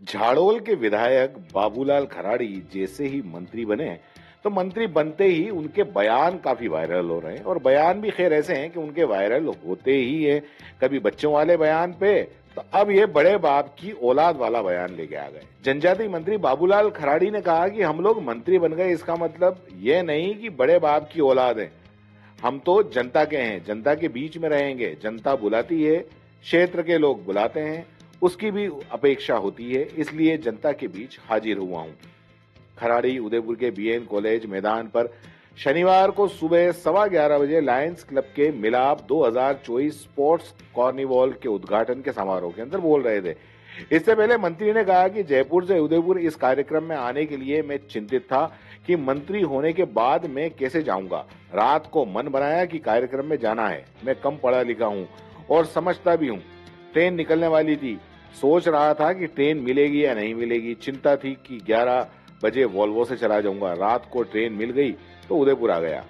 झाड़ोल के विधायक बाबूलाल खराड़ी जैसे ही मंत्री बने तो मंत्री बनते ही उनके बयान काफी वायरल हो रहे हैं। और बयान भी खैर ऐसे हैं कि उनके वायरल होते ही है। कभी बच्चों वाले बयान पे, तो अब ये बड़े बाप की औलाद वाला बयान लेके आ गए। जनजातीय मंत्री बाबूलाल खराड़ी ने कहा कि हम लोग मंत्री बन गए, इसका मतलब ये नहीं कि बड़े बाप की औलाद है। हम तो जनता के हैं, जनता के बीच में रहेंगे। जनता बुलाती है, क्षेत्र के लोग बुलाते हैं, उसकी भी अपेक्षा होती है, इसलिए जनता के बीच हाजिर हुआ हूं। खराड़ी उदयपुर के बीएन कॉलेज मैदान पर शनिवार को सुबह 11:15 बजे लायंस क्लब के मिलाप 2024 स्पोर्ट्स कार्निवल के उद्घाटन के समारोह के अंदर बोल रहे थे। इससे पहले मंत्री ने कहा कि जयपुर से उदयपुर इस कार्यक्रम में आने के लिए मैं चिंतित था कि मंत्री होने के बाद मैं कैसे जाऊंगा। रात को मन बनाया कि कार्यक्रम में जाना है। मैं कम पढ़ा लिखा हूं और समझता भी हूं। ट्रेन निकलने वाली थी, सोच रहा था कि ट्रेन मिलेगी या नहीं मिलेगी। चिंता थी कि 11 बजे वॉल्वो से चला जाऊंगा। रात को ट्रेन मिल गई तो उदयपुर आ गया।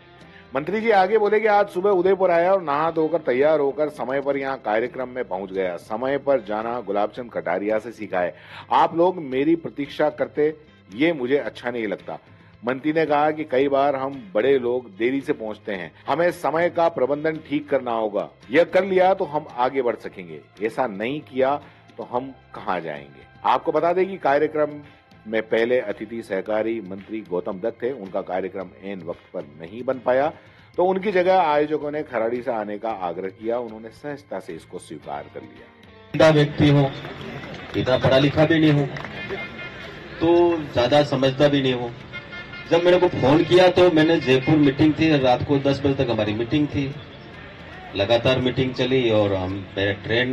मंत्री जी आगे बोले कि आज सुबह उदयपुर आया और नहा धोकर तैयार होकर समय पर यहाँ कार्यक्रम में पहुंच गया। समय पर जाना गुलाबचंद कटारिया से सीखा है। आप लोग मेरी प्रतीक्षा करते, ये मुझे अच्छा नहीं लगता। मंत्री ने कहा कि कई बार हम बड़े लोग देरी से पहुंचते हैं, हमें समय का प्रबंधन ठीक करना होगा। यह कर लिया तो हम आगे बढ़ सकेंगे, ऐसा नहीं किया तो हम कहाँ जाएंगे। आपको बता दें कि कार्यक्रम में पहले अतिथि सहकारी मंत्री गौतम दत्त थे। उनका कार्यक्रम ऐन वक्त पर नहीं बन पाया तो उनकी जगह आयोजकों ने खराड़ी से आने का आग्रह किया। उन्होंने सहजता से इसको स्वीकार कर लिया। व्यक्ति हूँ, इतना पढ़ा लिखा भी नहीं हूँ, तो ज्यादा समझता भी नहीं हूँ। जब मेरे को फोन किया तो मैंने जयपुर मीटिंग थी, रात को 10 बजे तक हमारी मीटिंग थी, लगातार मीटिंग चली और हम ट्रेन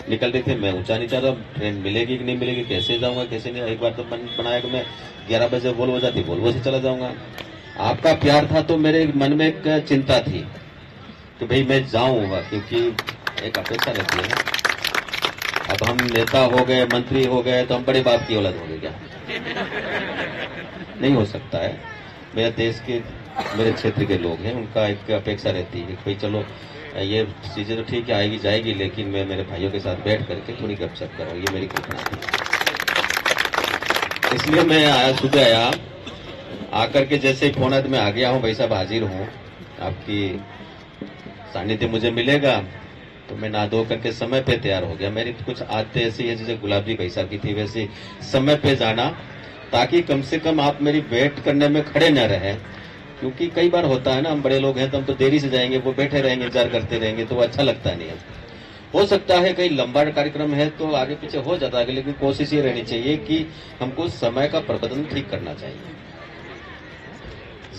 निकल रही थी। मैं ऊंचा नीचा रहा, ट्रेन मिलेगी कि नहीं मिलेगी, कैसे जाऊंगा कैसे नहीं। एक बार तो मन बनाया कि मैं 11 बजे वोल्वो जाती, वोल्वो से चला जाऊंगा। आपका प्यार था तो मेरे मन में एक चिंता थी कि भाई मैं जाऊंगा, क्योंकि एक अपेक्षा रहती है ना। अब हम नेता हो गए, मंत्री हो गए तो हम बड़े बाप की औलाद हो गए क्या? नहीं हो सकता है। मेरे देश के, मेरे क्षेत्र के लोग हैं, उनका एक अपेक्षा रहती है कि भाई चलो ये चीजें तो ठीक है, आएगी जाएगी, लेकिन मैं मेरे भाइयों के साथ बैठ करके थोड़ी गपशप करूँ, ये मेरी कल्पना थी। इसलिए मैं आया, सुबह आया, आकर के जैसे फोन आया तो मैं आ गया हूँ। भाई साहब हाजिर हूँ, आपकी सानिध्य मुझे मिलेगा। तो मैं नहा धो करके समय पे तैयार हो गया। मेरी कुछ आदतें ऐसी है जैसे गुलाब जी भाई साहब की थी, वैसे समय पे जाना, ताकि कम से कम आप मेरी वेट करने में खड़े न रहे। क्योंकि कई बार होता है ना, हम बड़े लोग हैं तो हम तो देरी से जाएंगे, वो बैठे रहेंगे, इंतजार करते रहेंगे, तो वो अच्छा लगता नहीं है। हो सकता है कहीं लंबा कार्यक्रम है तो आगे पीछे हो जाता है, लेकिन कोशिश ये रहनी चाहिए कि हमको समय का प्रबंधन ठीक करना चाहिए।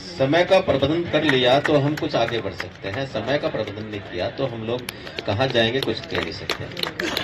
समय का प्रबंधन कर लिया तो हम कुछ आगे बढ़ सकते हैं, समय का प्रबंधन नहीं किया तो हम लोग कहाँ जाएंगे कुछ कह नहीं सकते।